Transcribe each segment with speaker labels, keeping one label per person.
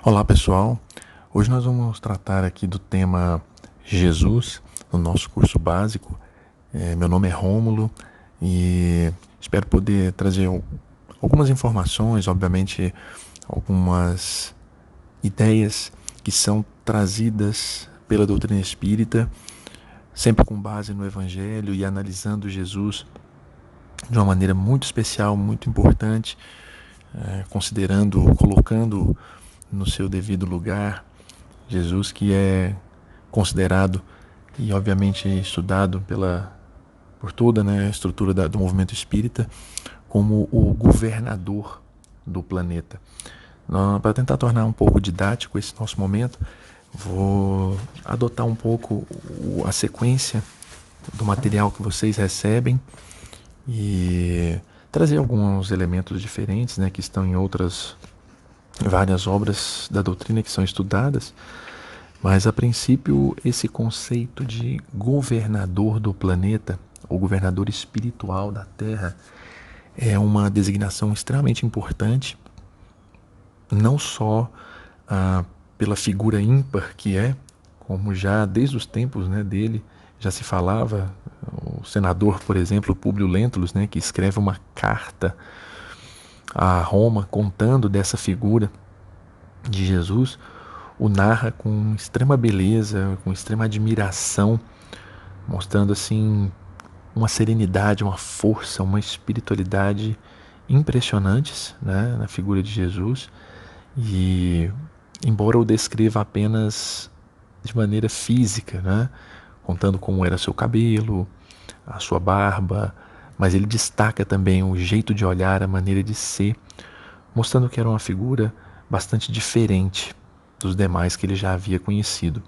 Speaker 1: Olá pessoal, hoje nós vamos tratar aqui do tema Jesus no nosso curso básico. Meu nome é Rômulo e espero poder trazer algumas informações, obviamente algumas ideias que são trazidas pela doutrina espírita, sempre com base no Evangelho e analisando Jesus de uma maneira muito especial, muito importante, considerando, colocando no seu devido lugar Jesus, que é considerado e obviamente estudado por toda, a estrutura do movimento espírita como o governador do planeta. Para tentar tornar um pouco didático esse nosso momento, vou adotar um pouco a sequência do material que vocês recebem e trazer alguns elementos diferentes, que estão em várias obras da doutrina que são estudadas. Mas, a princípio, esse conceito de governador do planeta, ou governador espiritual da Terra, é uma designação extremamente importante, não só pela figura ímpar que é, como já desde os tempos dele já se falava. O senador, por exemplo, Públio Lentulus, que escreve uma carta a Roma contando dessa figura de Jesus, o narra com extrema beleza, com extrema admiração, mostrando assim uma serenidade, uma força, uma espiritualidade impressionantes, na figura de Jesus. E embora o descreva apenas de maneira física, contando como era seu cabelo, a sua barba, mas ele destaca também o jeito de olhar, a maneira de ser, mostrando que era uma figura bastante diferente dos demais que ele já havia conhecido.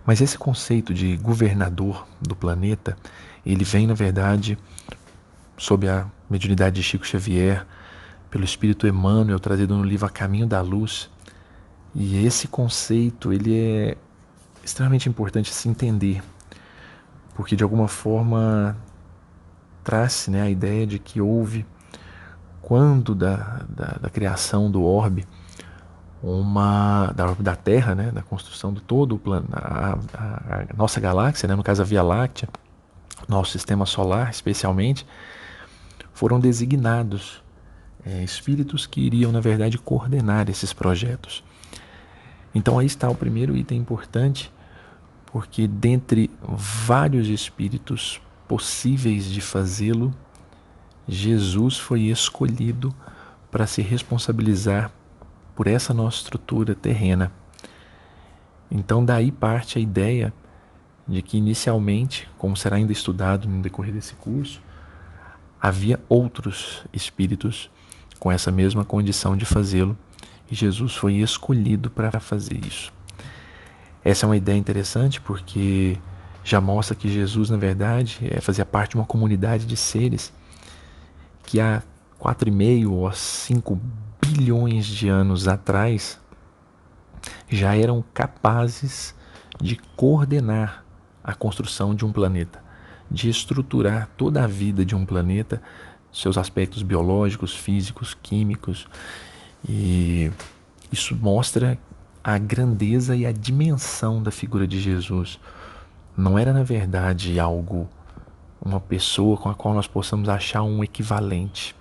Speaker 1: Mas esse conceito de governador do planeta, ele vem, na verdade, sob a mediunidade de Chico Xavier, pelo Espírito Emmanuel, trazido no livro A Caminho da Luz. E esse conceito, ele é extremamente importante se entender, porque de alguma forma traz a ideia de que houve, quando da criação do orbe, da orbe da Terra, da construção de todo o a nossa galáxia, no caso a Via Láctea, nosso sistema solar especialmente, foram designados espíritos que iriam, na verdade, coordenar esses projetos. Então aí está o primeiro item importante, porque dentre vários espíritos possíveis de fazê-lo, Jesus foi escolhido para se responsabilizar por essa nossa estrutura terrena. Então daí parte a ideia de que inicialmente, como será ainda estudado no decorrer desse curso, havia outros espíritos com essa mesma condição de fazê-lo, e Jesus foi escolhido para fazer isso. Essa é uma ideia interessante porque já mostra que Jesus, na verdade, fazia parte de uma comunidade de seres que há 4,5 ou 5 bilhões de anos atrás já eram capazes de coordenar a construção de um planeta, de estruturar toda a vida de um planeta, seus aspectos biológicos, físicos, químicos. E isso mostra a grandeza e a dimensão da figura de Jesus. Não era, na verdade, uma pessoa com a qual nós possamos achar um equivalente.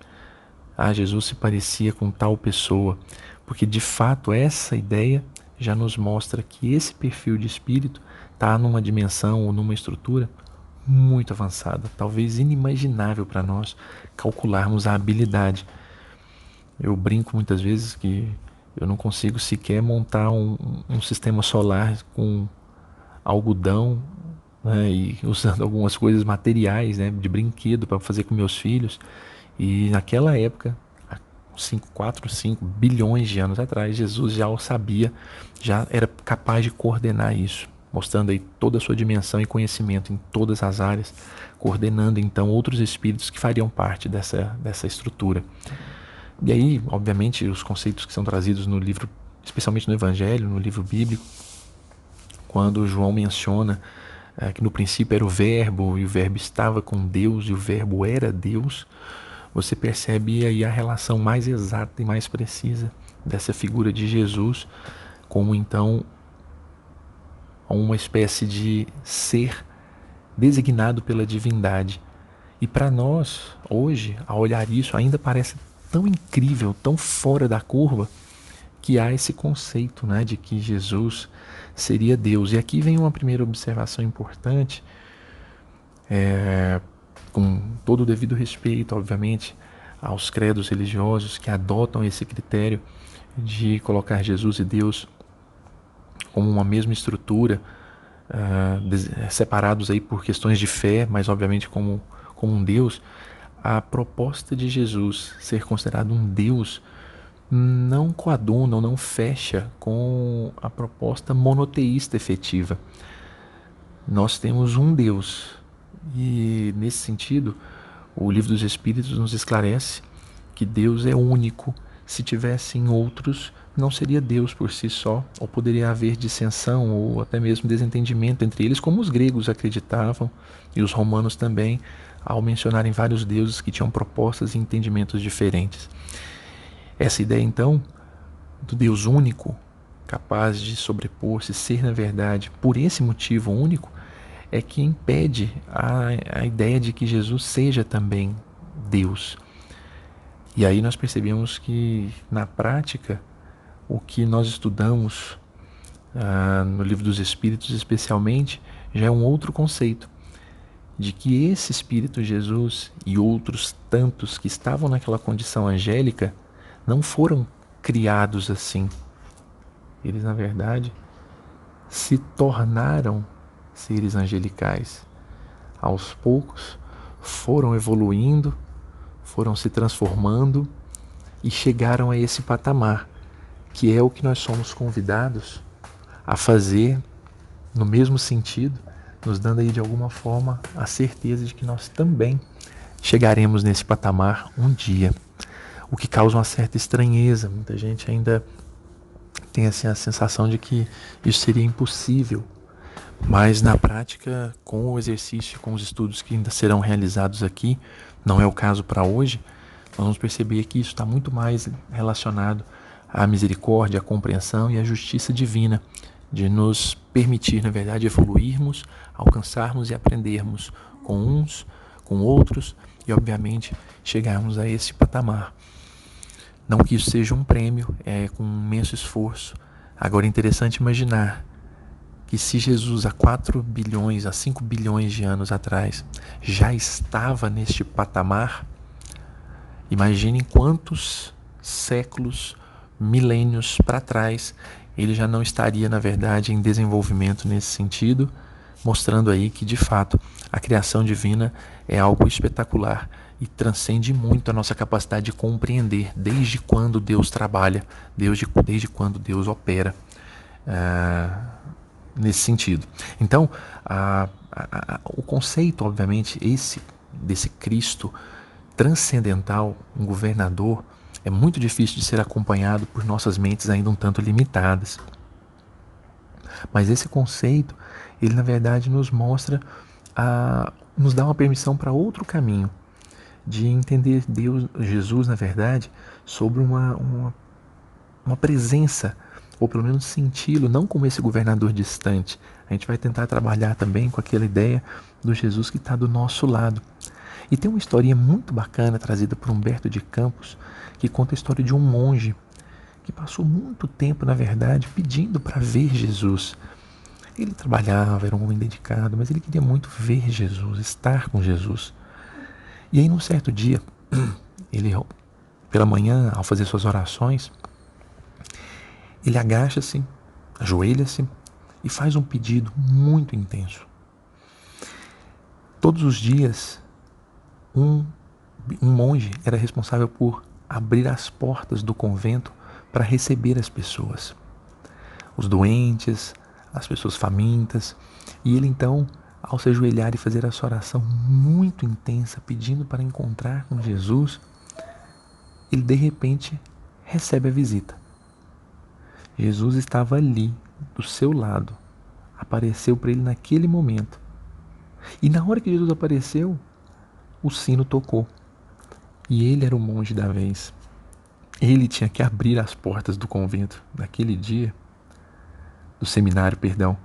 Speaker 1: Jesus se parecia com tal pessoa, porque de fato essa ideia já nos mostra que esse perfil de espírito está numa dimensão ou numa estrutura muito avançada, talvez inimaginável para nós calcularmos a habilidade. Eu brinco muitas vezes que eu não consigo sequer montar um sistema solar com algodão, e usando algumas coisas materiais, de brinquedo para fazer com meus filhos. E naquela época, há 4, 5 bilhões de anos atrás, Jesus já o sabia, já era capaz de coordenar isso, mostrando aí toda a sua dimensão e conhecimento em todas as áreas, coordenando então outros espíritos que fariam parte dessa estrutura. E aí, obviamente, os conceitos que são trazidos no livro, especialmente no Evangelho, no livro bíblico, quando João menciona que no princípio era o Verbo, e o Verbo estava com Deus, e o Verbo era Deus, você percebe aí a relação mais exata e mais precisa dessa figura de Jesus como então uma espécie de ser designado pela divindade. E para nós, hoje, ao olhar isso, ainda parece tão incrível, tão fora da curva, que há esse conceito, né, de que Jesus seria Deus. E aqui vem uma primeira observação importante, com todo o devido respeito, obviamente, aos credos religiosos que adotam esse critério de colocar Jesus e Deus como uma mesma estrutura, separados aí por questões de fé, mas obviamente como um Deus. A proposta de Jesus ser considerado um Deus não coaduna ou não fecha com a proposta monoteísta efetiva. Nós temos um Deus e, nesse sentido, o Livro dos Espíritos nos esclarece que Deus é único. Se tivessem outros, não seria Deus por si só, ou poderia haver dissensão ou até mesmo desentendimento entre eles, como os gregos acreditavam e os romanos também, ao mencionarem vários deuses que tinham propostas e entendimentos diferentes. Essa ideia, então, do Deus único, capaz de sobrepor-se, ser, na verdade, por esse motivo único, é que impede a ideia de que Jesus seja também Deus. E aí nós percebemos que, na prática, o que nós estudamos no Livro dos Espíritos, especialmente, já é um outro conceito, de que esse Espírito Jesus e outros tantos que estavam naquela condição angélica não foram criados assim. Eles, na verdade, se tornaram seres angelicais. Aos poucos, foram evoluindo, foram se transformando e chegaram a esse patamar, que é o que nós somos convidados a fazer no mesmo sentido, nos dando aí de alguma forma a certeza de que nós também chegaremos nesse patamar um dia. O que causa uma certa estranheza. Muita gente ainda tem assim, a sensação de que isso seria impossível. Mas na prática, com o exercício, com os estudos que ainda serão realizados aqui, não é o caso para hoje, nós vamos perceber que isso está muito mais relacionado à misericórdia, à compreensão e à justiça divina, de nos permitir, na verdade, evoluirmos, alcançarmos e aprendermos com uns, com outros e, obviamente, chegarmos a esse patamar. Não que isso seja um prêmio, é com um imenso esforço. Agora é interessante imaginar que se Jesus há 4 bilhões, há 5 bilhões de anos atrás já estava neste patamar, imaginem quantos séculos, milênios para trás ele já não estaria, na verdade, em desenvolvimento nesse sentido, mostrando aí que, de fato, a criação divina é algo espetacular e transcende muito a nossa capacidade de compreender desde quando Deus trabalha, desde quando Deus opera nesse sentido. Então, o conceito, obviamente, desse Cristo transcendental, um governador, é muito difícil de ser acompanhado por nossas mentes ainda um tanto limitadas. Mas esse conceito, ele na verdade nos mostra, nos dá uma permissão para outro caminho, de entender Deus, Jesus, na verdade, sobre uma presença, ou pelo menos senti-lo, não como esse governador distante. A gente vai tentar trabalhar também com aquela ideia do Jesus que está do nosso lado. E tem uma historinha muito bacana trazida por Humberto de Campos, que conta a história de um monge que passou muito tempo, na verdade, pedindo para ver Jesus. Ele trabalhava, era um homem dedicado, mas ele queria muito ver Jesus, estar com Jesus. E aí, num certo dia, ele, pela manhã, ao fazer suas orações, ele agacha-se, ajoelha-se e faz um pedido muito intenso. Todos os dias, um monge era responsável por abrir as portas do convento para receber as pessoas, os doentes, as pessoas famintas. E ele então, ao se ajoelhar e fazer essa oração muito intensa, pedindo para encontrar com Jesus, ele de repente recebe a visita. Jesus estava ali, do seu lado, apareceu para ele naquele momento. E na hora que Jesus apareceu, o sino tocou. E ele era o monge da vez. Ele tinha que abrir as portas do convento naquele dia, do seminário, perdão,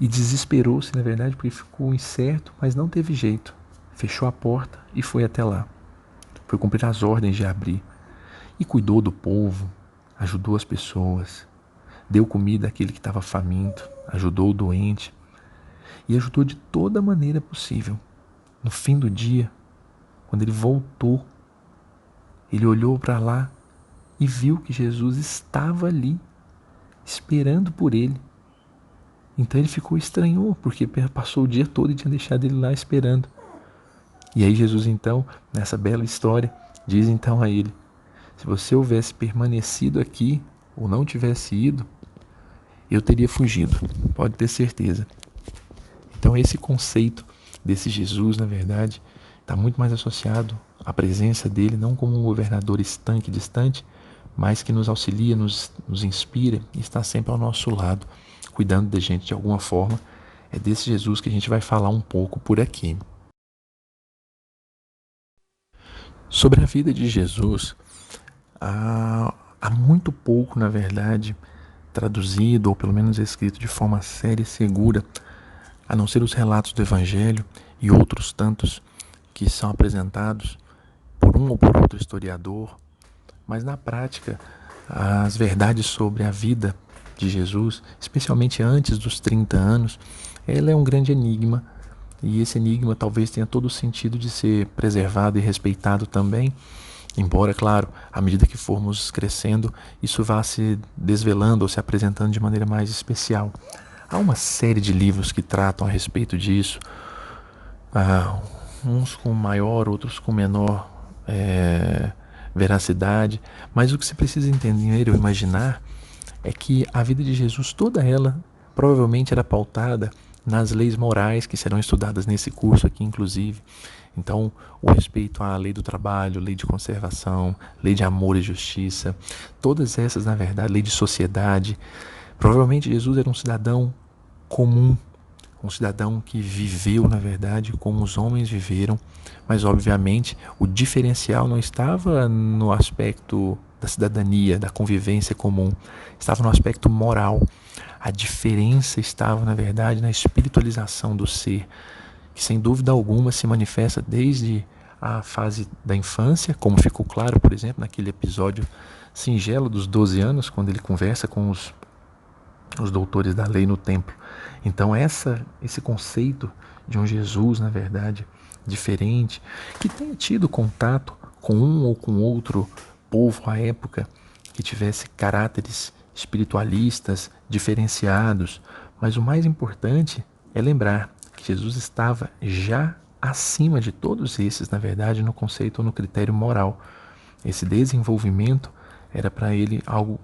Speaker 1: e desesperou-se, na verdade, porque ficou incerto, mas não teve jeito. Fechou a porta e foi até lá. Foi cumprir as ordens de abrir. E cuidou do povo, ajudou as pessoas, deu comida àquele que estava faminto, ajudou o doente e ajudou de toda maneira possível. No fim do dia, quando ele voltou, ele olhou para lá e viu que Jesus estava ali, esperando por ele. Então ele ficou estranhou, porque passou o dia todo e tinha deixado ele lá esperando. E aí Jesus então, nessa bela história, diz então a ele: se você houvesse permanecido aqui, ou não tivesse ido, eu teria fugido, pode ter certeza. Então esse conceito desse Jesus, na verdade, está muito mais associado à presença dele, não como um governador estanque, distante, mas que nos auxilia, nos inspira e está sempre ao nosso lado, cuidando da gente de alguma forma. É desse Jesus que a gente vai falar um pouco por aqui. Sobre a vida de Jesus, há muito pouco, na verdade, traduzido ou pelo menos escrito de forma séria e segura, a não ser os relatos do Evangelho e outros tantos que são apresentados por um ou por outro historiador, mas na prática as verdades sobre a vida de Jesus, especialmente antes dos 30 anos, ela é um grande enigma, e esse enigma talvez tenha todo o sentido de ser preservado e respeitado também, embora, claro, à medida que formos crescendo, isso vá se desvelando ou se apresentando de maneira mais especial. Há uma série de livros que tratam a respeito disso, uns com maior, outros com menor veracidade, mas o que se precisa entender ou imaginar é que a vida de Jesus, toda ela, provavelmente era pautada nas leis morais que serão estudadas nesse curso aqui, inclusive. Então, o respeito à lei do trabalho, lei de conservação, lei de amor e justiça, todas essas, na verdade, lei de sociedade. Provavelmente Jesus era um cidadão comum, um cidadão que viveu, na verdade, como os homens viveram, mas obviamente o diferencial não estava no aspecto da cidadania, da convivência comum, estava no aspecto moral. A diferença estava, na verdade, na espiritualização do ser, que sem dúvida alguma se manifesta desde a fase da infância, como ficou claro, por exemplo, naquele episódio singelo dos 12 anos, quando ele conversa com os doutores da lei no templo. Então esse conceito de um Jesus, na verdade, diferente, que tenha tido contato com um ou com outro povo à época, que tivesse caráteres espiritualistas diferenciados, mas o mais importante é lembrar que Jesus estava já acima de todos esses, na verdade, no conceito ou no critério moral. Esse desenvolvimento era para ele algo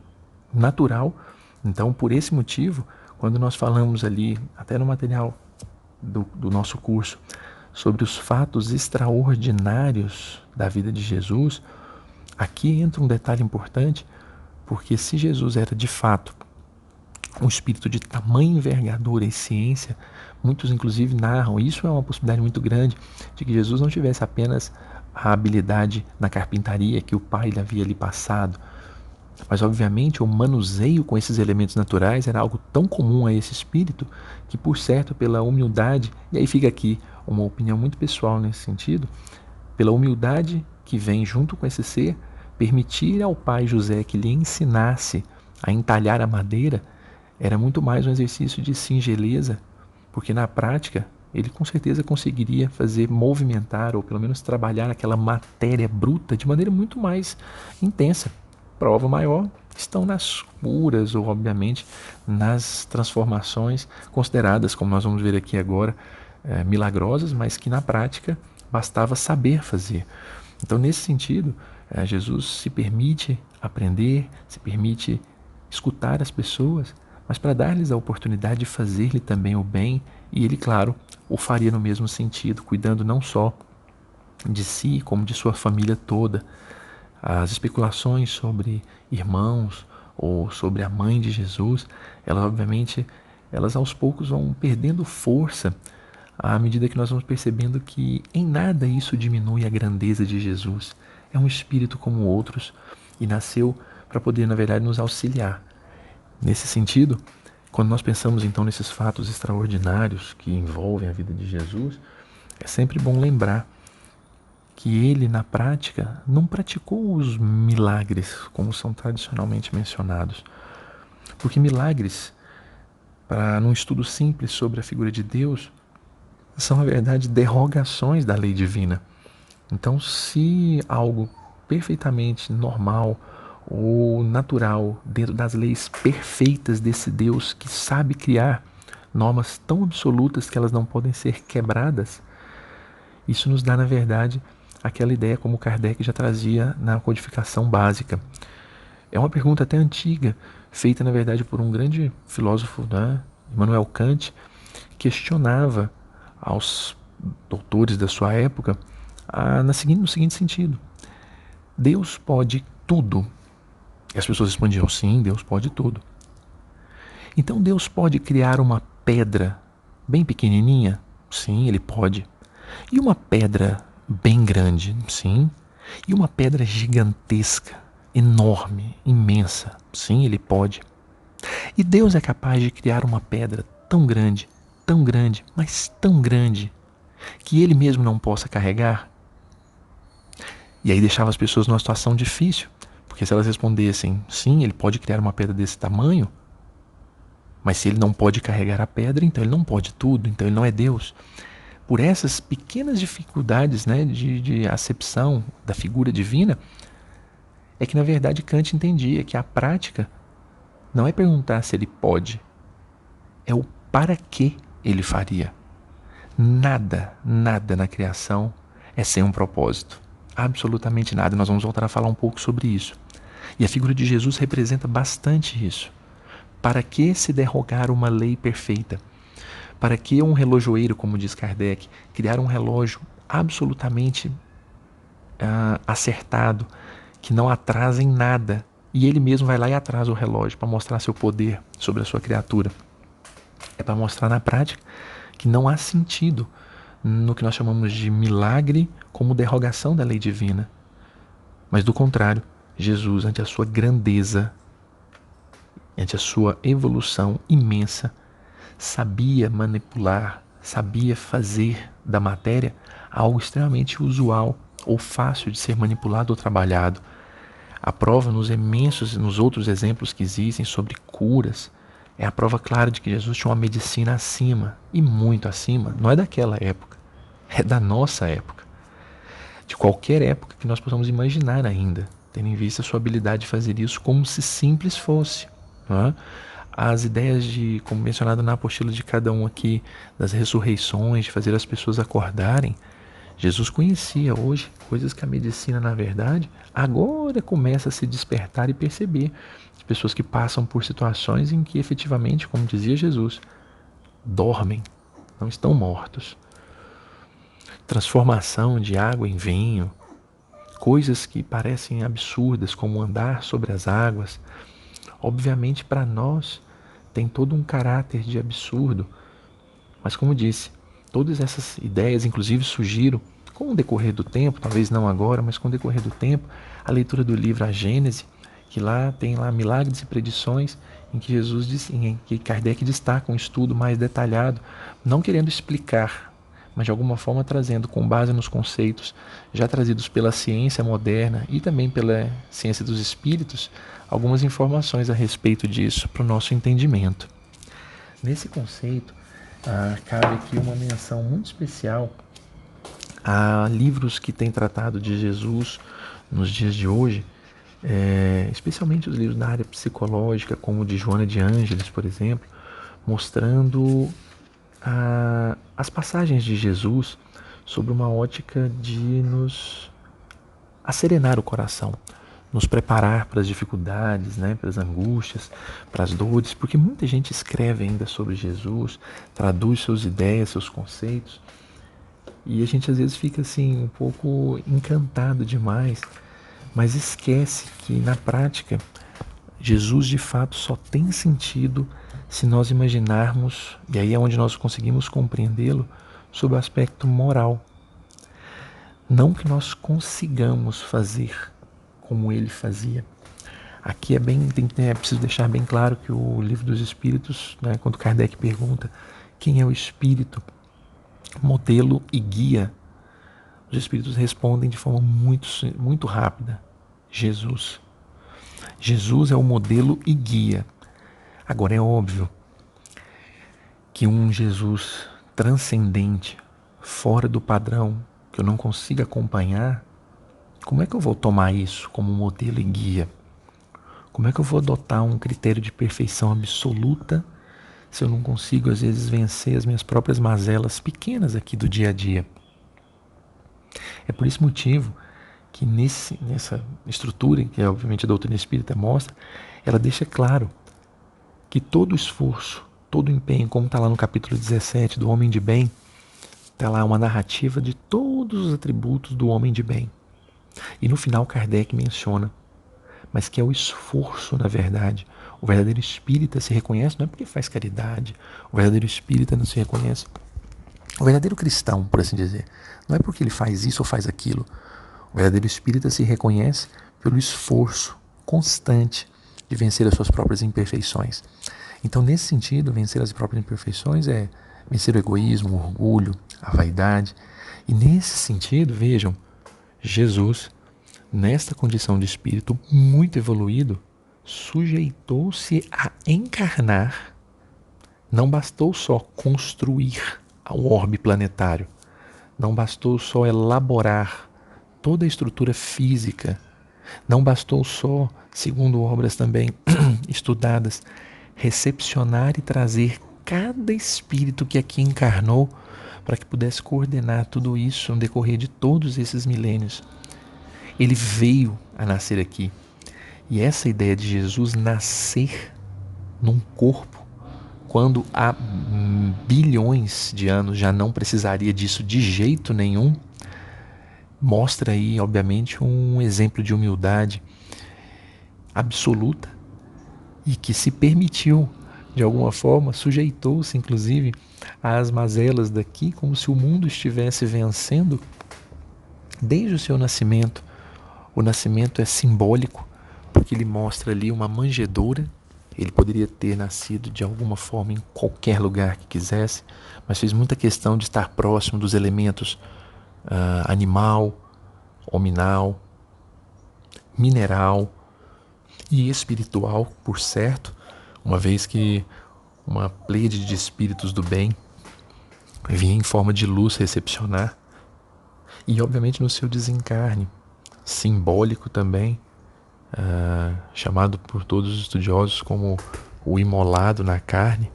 Speaker 1: natural. Então, por esse motivo, quando nós falamos ali, até no material do nosso curso, sobre os fatos extraordinários da vida de Jesus, aqui entra um detalhe importante, porque se Jesus era de fato um espírito de tamanha envergadura e ciência, muitos inclusive narram, isso é uma possibilidade muito grande, de que Jesus não tivesse apenas a habilidade na carpintaria que o pai lhe havia lhe passado, mas obviamente o manuseio com esses elementos naturais era algo tão comum a esse espírito que, por certo, pela humildade, e aí fica aqui uma opinião muito pessoal nesse sentido, pela humildade que vem junto com esse ser, permitir ao pai José que lhe ensinasse a entalhar a madeira era muito mais um exercício de singeleza, porque na prática ele com certeza conseguiria fazer movimentar ou pelo menos trabalhar aquela matéria bruta de maneira muito mais intensa. Prova maior estão nas curas ou, obviamente, nas transformações consideradas, como nós vamos ver aqui agora, milagrosas, mas que na prática bastava saber fazer. Então, nesse sentido, Jesus se permite aprender, se permite escutar as pessoas, mas para dar-lhes a oportunidade de fazer-lhe também o bem, e ele, claro, o faria no mesmo sentido, cuidando não só de si, como de sua família toda. As especulações sobre irmãos ou sobre a mãe de Jesus, elas obviamente, elas aos poucos vão perdendo força à medida que nós vamos percebendo que em nada isso diminui a grandeza de Jesus. É um espírito como outros, e nasceu para poder, na verdade, nos auxiliar. Nesse sentido, quando nós pensamos então nesses fatos extraordinários que envolvem a vida de Jesus, é sempre bom lembrar que ele, na prática, não praticou os milagres como são tradicionalmente mencionados. Porque milagres, para num estudo simples sobre a figura de Deus, são, na verdade, derrogações da lei divina. Então, se algo perfeitamente normal ou natural, dentro das leis perfeitas desse Deus que sabe criar normas tão absolutas que elas não podem ser quebradas, isso nos dá, na verdade, aquela ideia como Kardec já trazia na codificação básica. É uma pergunta até antiga, feita, na verdade, por um grande filósofo, né, Immanuel Kant, questionava aos doutores da sua época no seguinte sentido: Deus pode tudo? E as pessoas respondiam: sim, Deus pode tudo. Então Deus pode criar uma pedra bem pequenininha? Sim, Ele pode. E uma pedra bem grande? Sim. E uma pedra gigantesca, enorme, imensa? Sim, Ele pode. E Deus é capaz de criar uma pedra tão grande, mas tão grande, que Ele mesmo não possa carregar? E aí deixava as pessoas numa situação difícil, porque se elas respondessem, sim, Ele pode criar uma pedra desse tamanho, mas se Ele não pode carregar a pedra, então Ele não pode tudo, então Ele não é Deus. Por essas pequenas dificuldades, né, de acepção da figura divina, é que na verdade Kant entendia que a prática não é perguntar se Ele pode, é o para que Ele faria. Nada na criação é sem um propósito. Absolutamente nada. Nós vamos voltar a falar um pouco sobre isso. E a figura de Jesus representa bastante isso. Para que se derrogar uma lei perfeita? Para que um relojoeiro, como diz Kardec, criar um relógio absolutamente acertado, que não atrasa em nada, e ele mesmo vai lá e atrasa o relógio para mostrar seu poder sobre a sua criatura? É para mostrar na prática que não há sentido no que nós chamamos de milagre como derrogação da lei divina. Mas do contrário, Jesus, ante a sua grandeza, ante a sua evolução imensa, sabia manipular, sabia fazer da matéria algo extremamente usual ou fácil de ser manipulado ou trabalhado. A prova nos outros exemplos que existem sobre curas, é a prova clara de que Jesus tinha uma medicina acima, e muito acima. Não é daquela época, é da nossa época. De qualquer época que nós possamos imaginar ainda, tendo em vista a sua habilidade de fazer isso como se simples fosse. Não é? As ideias de, como mencionado na apostila de cada um aqui, das ressurreições, de fazer as pessoas acordarem, Jesus conhecia hoje coisas que a medicina, na verdade, agora começa a se despertar e perceber. As pessoas que passam por situações em que efetivamente, como dizia Jesus, dormem, não estão mortos. Transformação de água em vinho, coisas que parecem absurdas, como andar sobre as águas, obviamente para nós tem todo um caráter de absurdo, mas como disse, todas essas ideias inclusive surgiram com o decorrer do tempo, talvez não agora, mas com o decorrer do tempo, a leitura do livro A Gênese, que lá tem lá milagres e predições, em que em que Kardec destaca um estudo mais detalhado, não querendo explicar, mas de alguma forma trazendo com base nos conceitos já trazidos pela ciência moderna e também pela ciência dos espíritos, algumas informações a respeito disso para o nosso entendimento. Nesse conceito, cabe aqui uma menção muito especial a livros que têm tratado de Jesus nos dias de hoje, especialmente os livros na área psicológica, como o de Joana de Ângeles, por exemplo, mostrando as passagens de Jesus sob uma ótica de nos acerenar o coração, nos preparar para as dificuldades, né, para as angústias, para as dores, porque muita gente escreve ainda sobre Jesus, traduz suas ideias, seus conceitos, e a gente às vezes fica assim um pouco encantado demais, mas esquece que na prática Jesus de fato só tem sentido se nós imaginarmos, e aí é onde nós conseguimos compreendê-lo, sob o aspecto moral. Não que nós consigamos fazer como ele fazia. Aqui é preciso deixar bem claro que o Livro dos Espíritos, né, quando Kardec pergunta quem é o Espírito, modelo e guia, os Espíritos respondem de forma muito rápida: Jesus. Jesus é o modelo e guia. Agora é óbvio que um Jesus transcendente, fora do padrão, que eu não consigo acompanhar, como é que eu vou tomar isso como modelo e guia? Como é que eu vou adotar um critério de perfeição absoluta se eu não consigo, às vezes, vencer as minhas próprias mazelas pequenas aqui do dia a dia? É por esse motivo que nessa estrutura, que obviamente a doutrina espírita mostra, ela deixa claro que todo esforço, todo empenho, como está lá no capítulo 17 do Homem de Bem, está lá uma narrativa de todos os atributos do homem de bem. E no final Kardec menciona, mas que é o esforço, na verdade. O verdadeiro espírita se reconhece não é porque faz caridade, o verdadeiro espírita não se reconhece. O verdadeiro cristão, por assim dizer, não é porque ele faz isso ou faz aquilo. O verdadeiro espírita se reconhece pelo esforço constante de vencer as suas próprias imperfeições. Então, nesse sentido, vencer as próprias imperfeições é vencer o egoísmo, o orgulho, a vaidade. E nesse sentido, vejam, Jesus, nesta condição de espírito muito evoluído, sujeitou-se a encarnar. Não bastou só construir um orbe planetário, não bastou só elaborar toda a estrutura física, não bastou só, segundo obras também estudadas, recepcionar e trazer cada espírito que aqui encarnou para que pudesse coordenar tudo isso no decorrer de todos esses milênios. Ele veio a nascer aqui. E essa ideia de Jesus nascer num corpo, quando há bilhões de anos já não precisaria disso de jeito nenhum, mostra aí, obviamente, um exemplo de humildade absoluta e que se permitiu, de alguma forma, sujeitou-se, inclusive, às mazelas daqui, como se o mundo estivesse vencendo desde o seu nascimento. O nascimento é simbólico, porque ele mostra ali uma manjedoura. Ele poderia ter nascido de alguma forma em qualquer lugar que quisesse, mas fez muita questão de estar próximo dos elementos animal, hominal, mineral e espiritual, por certo, uma vez que uma pleiade de espíritos do bem vinha em forma de luz recepcionar. E obviamente no seu desencarne, simbólico também, chamado por todos os estudiosos como o imolado na carne,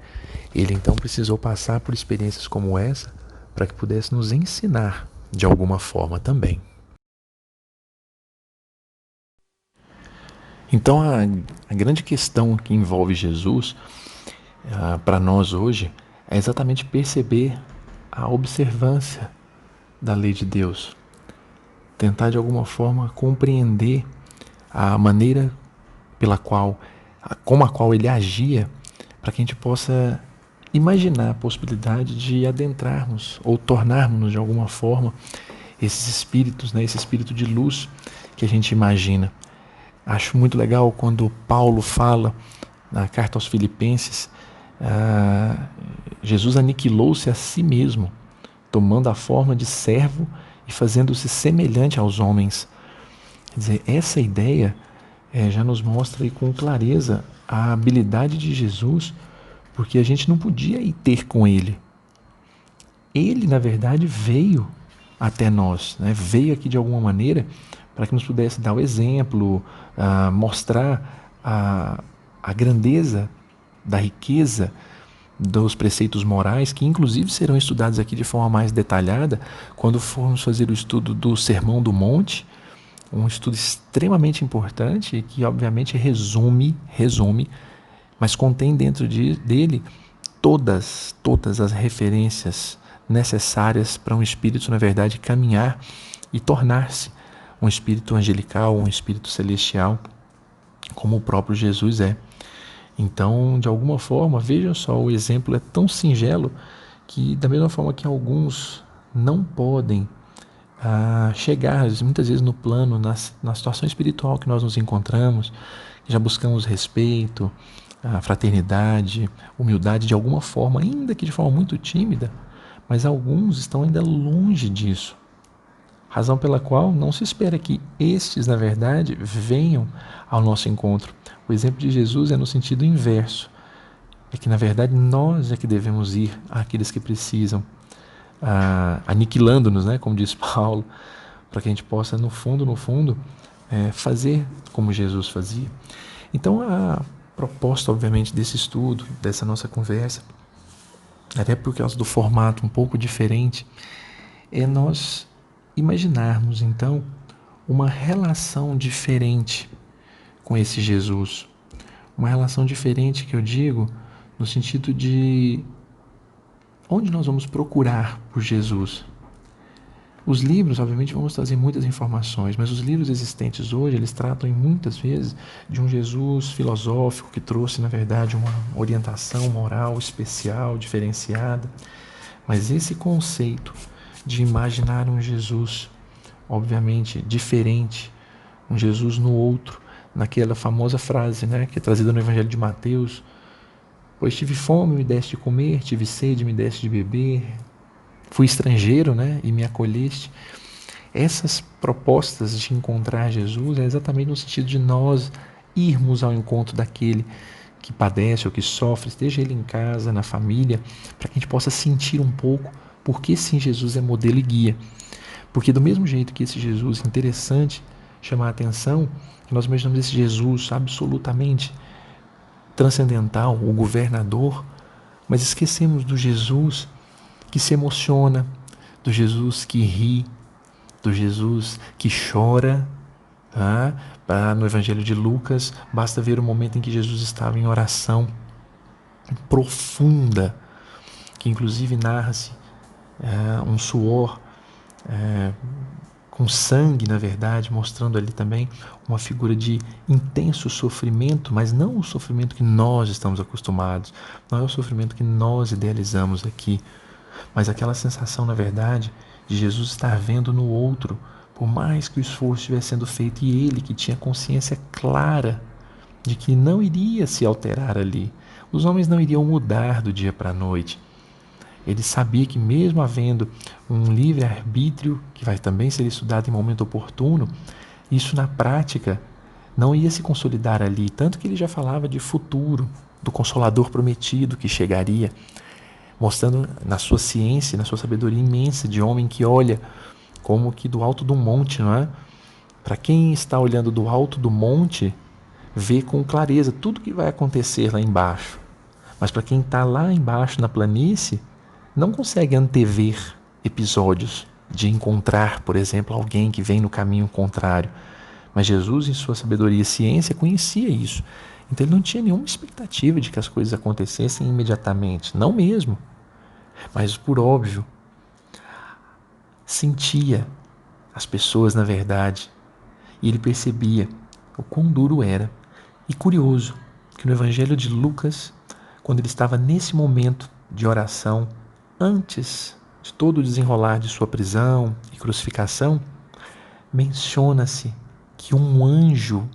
Speaker 1: ele então precisou passar por experiências como essa para que pudesse nos ensinar de alguma forma também. Então a grande questão que envolve Jesus para nós hoje é exatamente perceber a observância da lei de Deus, tentar de alguma forma compreender a maneira como a qual ele agia, para que a gente possa imaginar a possibilidade de adentrarmos ou tornarmos de alguma forma esses espíritos, né, esse espírito de luz que a gente imagina. Acho muito legal quando Paulo fala na carta aos Filipenses, Jesus aniquilou-se a si mesmo, tomando a forma de servo e fazendo-se semelhante aos homens. Quer dizer, essa ideia já nos mostra aí com clareza a habilidade de Jesus, porque a gente não podia ir ter com ele. Ele, na verdade, veio até nós, né? Veio aqui de alguma maneira para que nos pudesse dar o exemplo, mostrar a grandeza da riqueza dos preceitos morais, que inclusive serão estudados aqui de forma mais detalhada quando formos fazer o estudo do Sermão do Monte, um estudo extremamente importante que obviamente resume, mas contém dentro dele todas as referências necessárias para um espírito, na verdade, caminhar e tornar-se um espírito angelical, um espírito celestial, como o próprio Jesus é. Então, de alguma forma, vejam só, o exemplo é tão singelo que, da mesma forma que alguns não podem a chegar muitas vezes no plano, na situação espiritual que nós nos encontramos, já buscamos respeito, a fraternidade, humildade de alguma forma, ainda que de forma muito tímida, mas alguns estão ainda longe disso. Razão pela qual não se espera que estes, na verdade, venham ao nosso encontro. O exemplo de Jesus é no sentido inverso. É que, na verdade, nós é que devemos ir àqueles que precisam, aniquilando-nos, né, como diz Paulo, para que a gente possa, no fundo, fazer como Jesus fazia. Então, a proposta, obviamente, desse estudo, dessa nossa conversa, até por causa do formato um pouco diferente, é nós imaginarmos, então, uma relação diferente com esse Jesus. Uma relação diferente que eu digo no sentido de onde nós vamos procurar por Jesus. Os livros, obviamente, vão nos trazer muitas informações, mas os livros existentes hoje, eles tratam muitas vezes de um Jesus filosófico que trouxe, na verdade, uma orientação moral especial, diferenciada. Mas esse conceito de imaginar um Jesus, obviamente, diferente, um Jesus no outro, naquela famosa frase, né, que é trazida no Evangelho de Mateus: pois tive fome, me deste de comer, tive sede, me deste de beber, fui estrangeiro, né, e me acolheste. Essas propostas de encontrar Jesus é exatamente no sentido de nós irmos ao encontro daquele que padece ou que sofre, esteja ele em casa, na família, para que a gente possa sentir um pouco porque sim, Jesus é modelo e guia. Porque do mesmo jeito que esse Jesus interessante chama a atenção, que nós imaginamos esse Jesus absolutamente transcendental, o governador, mas esquecemos do Jesus que se emociona, do Jesus que ri, do Jesus que chora. No Evangelho de Lucas, basta ver o momento em que Jesus estava em oração profunda, que inclusive narra-se um suor com sangue, na verdade, mostrando ali também uma figura de intenso sofrimento, mas não o sofrimento que nós estamos acostumados, não é o sofrimento que nós idealizamos aqui, mas aquela sensação, na verdade, de Jesus estar vendo no outro, por mais que o esforço estivesse sendo feito, e ele que tinha consciência clara de que não iria se alterar ali, os homens não iriam mudar do dia para a noite. Ele sabia que mesmo havendo um livre-arbítrio, que vai também ser estudado em momento oportuno, isso na prática não ia se consolidar ali, tanto que ele já falava de futuro, do Consolador prometido que chegaria, mostrando na sua ciência, na sua sabedoria imensa de homem que olha como que do alto do monte, não é? Para quem está olhando do alto do monte, vê com clareza tudo que vai acontecer lá embaixo. Mas para quem está lá embaixo na planície, não consegue antever episódios de encontrar, por exemplo, alguém que vem no caminho contrário. Mas Jesus, em sua sabedoria e ciência, conhecia isso. Então ele não tinha nenhuma expectativa de que as coisas acontecessem imediatamente. Não mesmo. Mas, por óbvio, sentia as pessoas na verdade. E ele percebia o quão duro era. E curioso que no Evangelho de Lucas, quando ele estava nesse momento de oração, antes de todo o desenrolar de sua prisão e crucificação, menciona-se que um anjo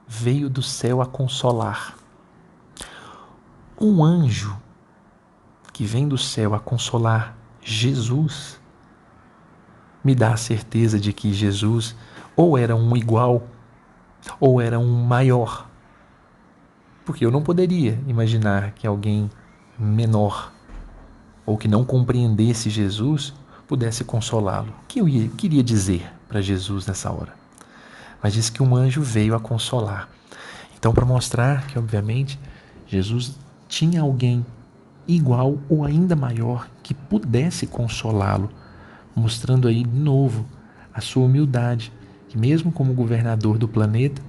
Speaker 1: veio do céu a consolar. Um anjo que vem do céu a consolar Jesus me dá a certeza de que Jesus ou era um igual ou era um maior. Porque eu não poderia imaginar que alguém menor ou que não compreendesse Jesus pudesse consolá-lo. O que eu queria dizer para Jesus nessa hora? Mas diz que um anjo veio a consolar. Então, para mostrar que, obviamente, Jesus tinha alguém igual ou ainda maior que pudesse consolá-lo, mostrando aí de novo a sua humildade, que mesmo como governador do planeta,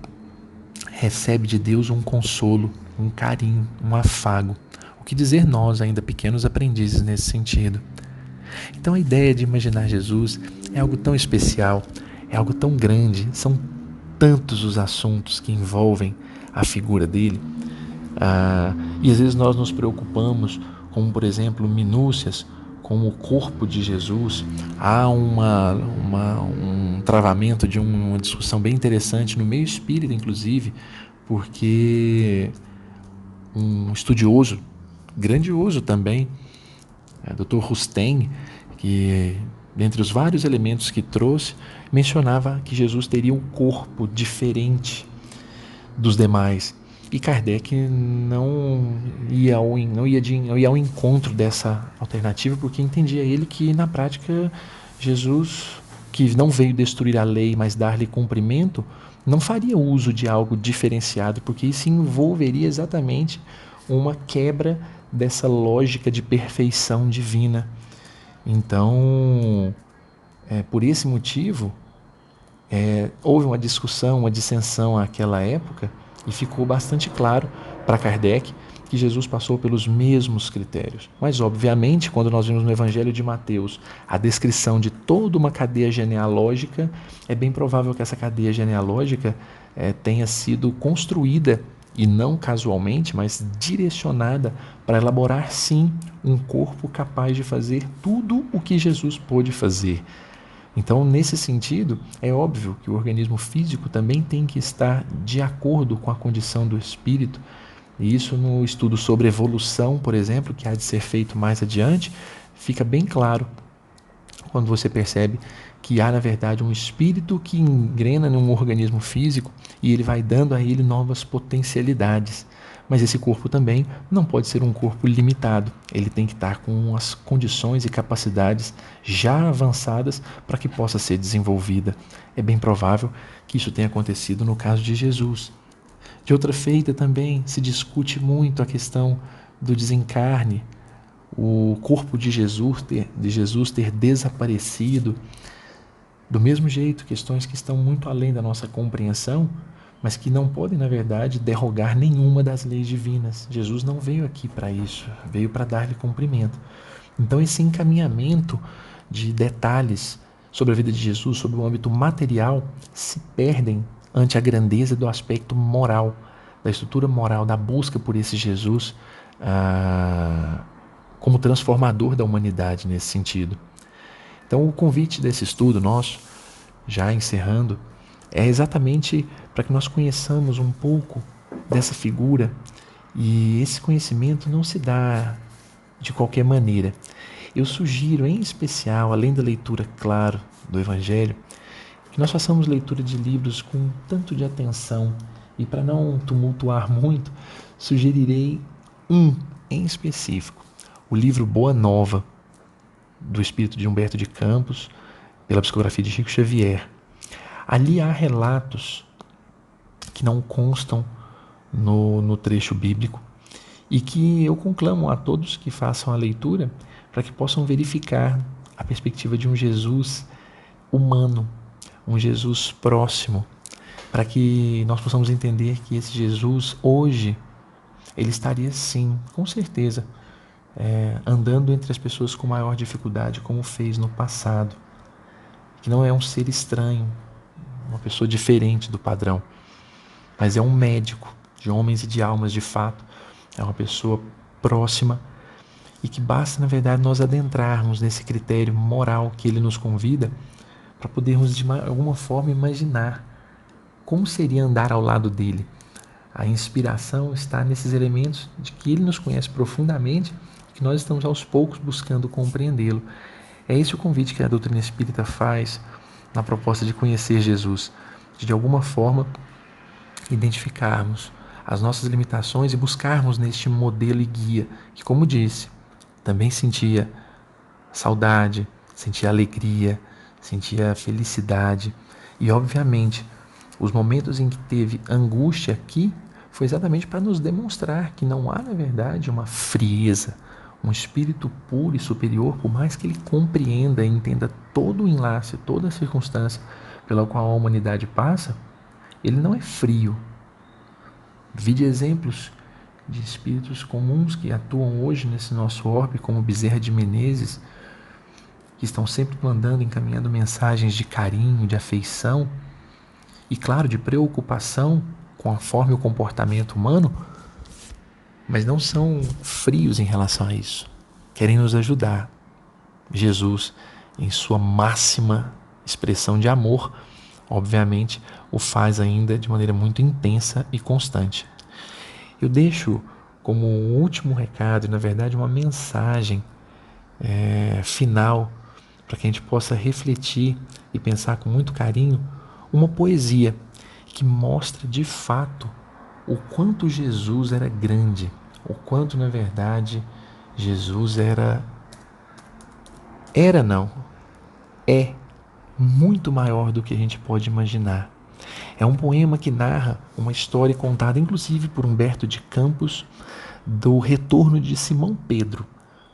Speaker 1: recebe de Deus um consolo, um carinho, um afago. O que dizer nós, ainda pequenos aprendizes nesse sentido? Então a ideia de imaginar Jesus é algo tão especial, é algo tão grande, são tantos os assuntos que envolvem a figura dele, e às vezes nós nos preocupamos com, por exemplo, minúcias, com o corpo de Jesus, há um travamento de uma discussão bem interessante no meio espírita, inclusive, porque um estudioso grandioso também, Dr. Rustem, que dentre os vários elementos que trouxe, mencionava que Jesus teria um corpo diferente dos demais. E Kardec não ia ao encontro dessa alternativa, porque entendia ele que, na prática, Jesus, que não veio destruir a lei, mas dar-lhe cumprimento, não faria uso de algo diferenciado, porque isso envolveria exatamente uma quebra dessa lógica de perfeição divina. Então, por esse motivo, houve uma discussão, uma dissensão naquela época, e ficou bastante claro para Kardec que Jesus passou pelos mesmos critérios. Mas, obviamente, quando nós vemos no Evangelho de Mateus a descrição de toda uma cadeia genealógica, é bem provável que essa cadeia genealógica tenha sido construída, e não casualmente, mas direcionada para elaborar, sim, um corpo capaz de fazer tudo o que Jesus pôde fazer. Então, nesse sentido, é óbvio que o organismo físico também tem que estar de acordo com a condição do espírito. E isso, no estudo sobre evolução, por exemplo, que há de ser feito mais adiante, fica bem claro quando você percebe que há, na verdade, um espírito que engrena num organismo físico e ele vai dando a ele novas potencialidades. Mas esse corpo também não pode ser um corpo limitado. Ele tem que estar com as condições e capacidades já avançadas para que possa ser desenvolvida. É bem provável que isso tenha acontecido no caso de Jesus. De outra feita também se discute muito a questão do desencarne, o corpo de Jesus ter desaparecido. Do mesmo jeito, questões que estão muito além da nossa compreensão, mas que não podem, na verdade, derrogar nenhuma das leis divinas. Jesus não veio aqui para isso, veio para dar-lhe cumprimento. Então, esse encaminhamento de detalhes sobre a vida de Jesus, sobre o âmbito material, se perdem ante a grandeza do aspecto moral, da estrutura moral, da busca por esse Jesus como transformador da humanidade nesse sentido. Então, o convite desse estudo nosso, já encerrando, é exatamente para que nós conheçamos um pouco dessa figura, e esse conhecimento não se dá de qualquer maneira. Eu sugiro, em especial, além da leitura, claro, do Evangelho, que nós façamos leitura de livros com um tanto de atenção, e para não tumultuar muito, sugerirei um em específico, o livro Boa Nova, do espírito de Humberto de Campos, pela psicografia de Chico Xavier. Ali há relatos que não constam no trecho bíblico e que eu conclamo a todos que façam a leitura para que possam verificar a perspectiva de um Jesus humano, um Jesus próximo, para que nós possamos entender que esse Jesus hoje, ele estaria sim, com certeza, andando entre as pessoas com maior dificuldade, como fez no passado, que não é um ser estranho, uma pessoa diferente do padrão, mas é um médico de homens e de almas de fato, é uma pessoa próxima, e que basta, na verdade, nós adentrarmos nesse critério moral que ele nos convida para podermos, de alguma forma, imaginar como seria andar ao lado dele. A inspiração está nesses elementos de que ele nos conhece profundamente, que nós estamos aos poucos buscando compreendê-lo. É esse o convite que a doutrina espírita faz na proposta de conhecer Jesus, de alguma forma identificarmos as nossas limitações e buscarmos neste modelo e guia, que, como disse, também sentia saudade, sentia alegria, sentia felicidade e, obviamente, os momentos em que teve angústia aqui foi exatamente para nos demonstrar que não há, na verdade, uma frieza, um espírito puro e superior, por mais que ele compreenda e entenda todo o enlace, toda a circunstância pela qual a humanidade passa, ele não é frio. Vide exemplos de espíritos comuns que atuam hoje nesse nosso orbe, como Bezerra de Menezes, que estão sempre mandando, encaminhando mensagens de carinho, de afeição e, claro, de preocupação com a forma e o comportamento humano, mas não são frios em relação a isso. Querem nos ajudar. Jesus, em sua máxima expressão de amor, obviamente, o faz ainda de maneira muito intensa e constante. Eu deixo como um último recado, na verdade, uma mensagem final, para que a gente possa refletir e pensar com muito carinho, uma poesia que mostra de fato o quanto Jesus era grande, o quanto, na verdade, Jesus é muito maior do que a gente pode imaginar. É um poema que narra uma história contada inclusive por Humberto de Campos do retorno de Simão Pedro,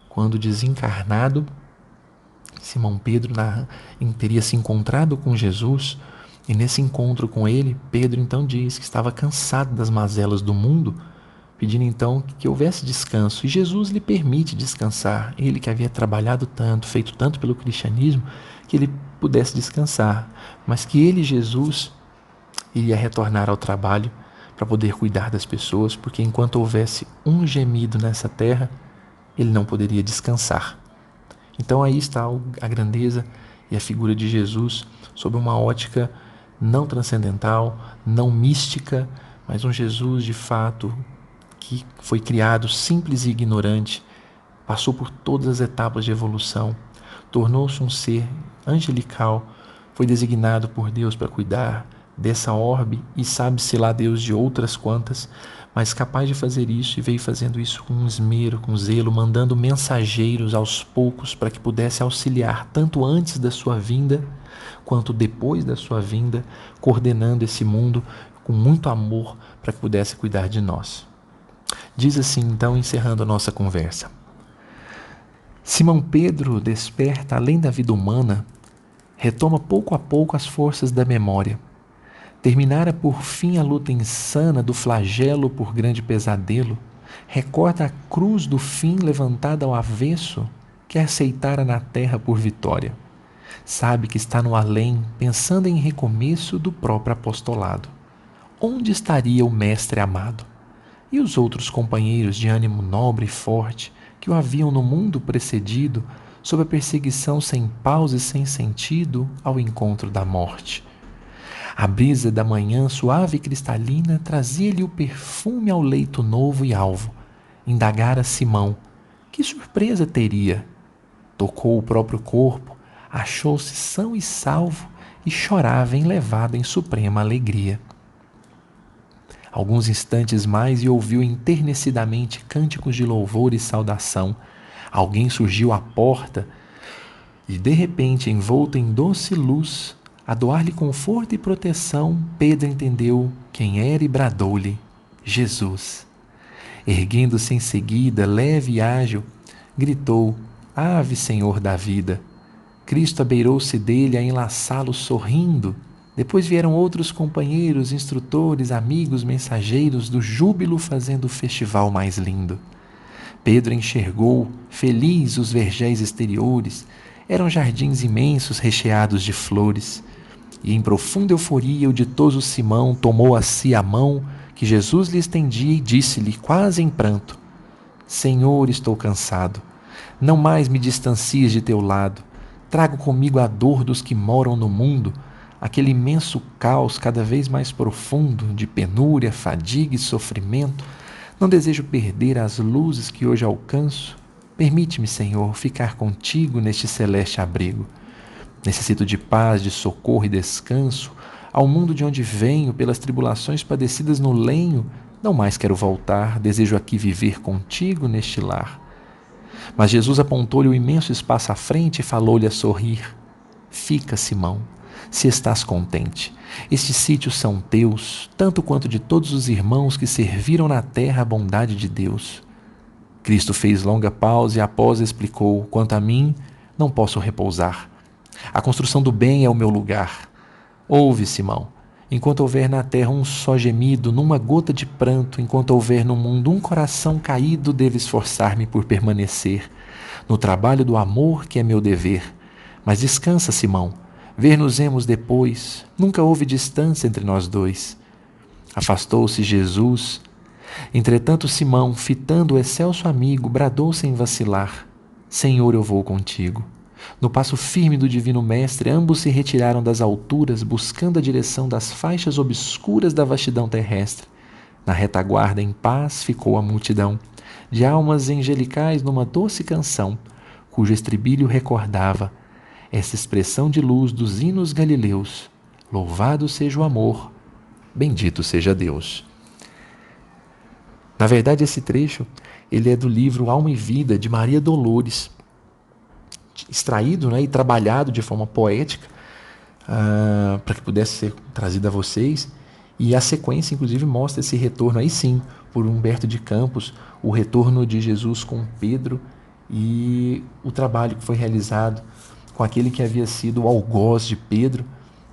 Speaker 1: quando desencarnado, Simão Pedro teria se encontrado com Jesus, e nesse encontro com ele, Pedro então diz que estava cansado das mazelas do mundo, pedindo então que houvesse descanso. E Jesus lhe permite descansar, ele que havia trabalhado tanto, feito tanto pelo cristianismo, que ele pudesse descansar, mas que ele, Jesus, iria retornar ao trabalho para poder cuidar das pessoas, porque enquanto houvesse um gemido nessa terra, ele não poderia descansar. Então aí está a grandeza e a figura de Jesus sob uma ótica não transcendental, não mística, mas um Jesus de fato que foi criado simples e ignorante, passou por todas as etapas de evolução, tornou-se um ser angelical, foi designado por Deus para cuidar dessa orbe e sabe-se lá Deus de outras quantas, mas capaz de fazer isso, e veio fazendo isso com esmero, com zelo, mandando mensageiros aos poucos para que pudesse auxiliar tanto antes da sua vinda quanto depois da sua vinda, coordenando esse mundo com muito amor para que pudesse cuidar de nós. Diz assim, então, encerrando a nossa conversa: Simão Pedro desperta além da vida humana, retoma pouco a pouco as forças da memória. Terminara por fim a luta insana do flagelo por grande pesadelo, recorta a cruz do fim levantada ao avesso, que aceitara na terra por vitória. Sabe que está no além, pensando em recomeço do próprio apostolado. Onde estaria o mestre amado? E os outros companheiros de ânimo nobre e forte, que o haviam no mundo precedido, sob a perseguição sem pausa e sem sentido, ao encontro da morte? A brisa da manhã suave e cristalina trazia-lhe o perfume ao leito novo e alvo. Indagara Simão: que surpresa teria? Tocou o próprio corpo, achou-se são e salvo e chorava enlevado em suprema alegria. Alguns instantes mais e ouviu enternecidamente cânticos de louvor e saudação. Alguém surgiu à porta e, de repente, envolto em doce luz, a doar-lhe conforto e proteção, Pedro entendeu quem era e bradou-lhe: Jesus. Erguendo-se em seguida, leve e ágil, gritou: Ave, Senhor da vida! Cristo abeirou-se dele a enlaçá-lo sorrindo. Depois vieram outros companheiros, instrutores, amigos, mensageiros do júbilo fazendo o festival mais lindo. Pedro enxergou, feliz, os vergéis exteriores. Eram jardins imensos recheados de flores. E em profunda euforia o ditoso Simão tomou a si a mão que Jesus lhe estendia e disse-lhe, quase em pranto: Senhor, estou cansado. Não mais me distancies de teu lado. Trago comigo a dor dos que moram no mundo, aquele imenso caos cada vez mais profundo de penúria, fadiga e sofrimento. Não desejo perder as luzes que hoje alcanço. Permite-me, Senhor, ficar contigo neste celeste abrigo. Necessito de paz, de socorro e descanso. Ao mundo de onde venho, pelas tribulações padecidas no lenho, não mais quero voltar, desejo aqui viver contigo neste lar. Mas Jesus apontou-lhe o imenso espaço à frente e falou-lhe a sorrir: Fica, Simão, se estás contente. Estes sítios são teus, tanto quanto de todos os irmãos que serviram na terra a bondade de Deus. Cristo fez longa pausa e após explicou: Quanto a mim, não posso repousar. A construção do bem é o meu lugar. Ouve, Simão, enquanto houver na terra um só gemido, numa gota de pranto, enquanto houver no mundo um coração caído, devo esforçar-me por permanecer no trabalho do amor que é meu dever. Mas descansa, Simão, ver-nos-emos depois. Nunca houve distância entre nós dois. Afastou-se Jesus. Entretanto, Simão, fitando o excelso amigo, bradou sem vacilar: Senhor, eu vou contigo.
Speaker 2: No passo firme do Divino Mestre, ambos se retiraram das alturas, buscando a direção das faixas obscuras da vastidão terrestre. Na retaguarda, em paz, ficou a multidão, de almas angelicais numa doce canção, cujo estribilho recordava essa expressão de luz dos hinos galileus: louvado seja o amor, bendito seja Deus. Na verdade, esse trecho ele é do livro Alma e Vida, de Maria Dolores, extraído, né, e trabalhado de forma poética para que pudesse ser trazido a vocês. E a sequência, inclusive, mostra esse retorno, aí sim, por Humberto de Campos, o retorno de Jesus com Pedro e o trabalho que foi realizado com aquele que havia sido o algoz de Pedro,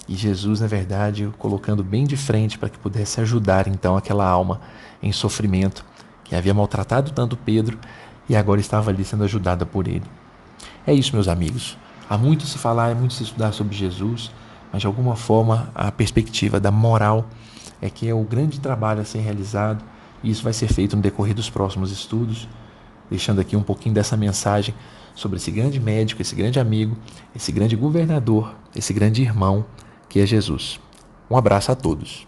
Speaker 2: e Jesus, na verdade, o colocando bem de frente para que pudesse ajudar então aquela alma em sofrimento que havia maltratado tanto Pedro e agora estava ali sendo ajudada por ele. É isso, meus amigos. Há muito se falar, há muito se estudar sobre Jesus, mas de alguma forma a perspectiva da moral é que é o grande trabalho a ser realizado, e isso vai ser feito no decorrer dos próximos estudos, deixando aqui um pouquinho dessa mensagem sobre esse grande médico, esse grande amigo, esse grande governador, esse grande irmão que é Jesus. Um abraço a todos.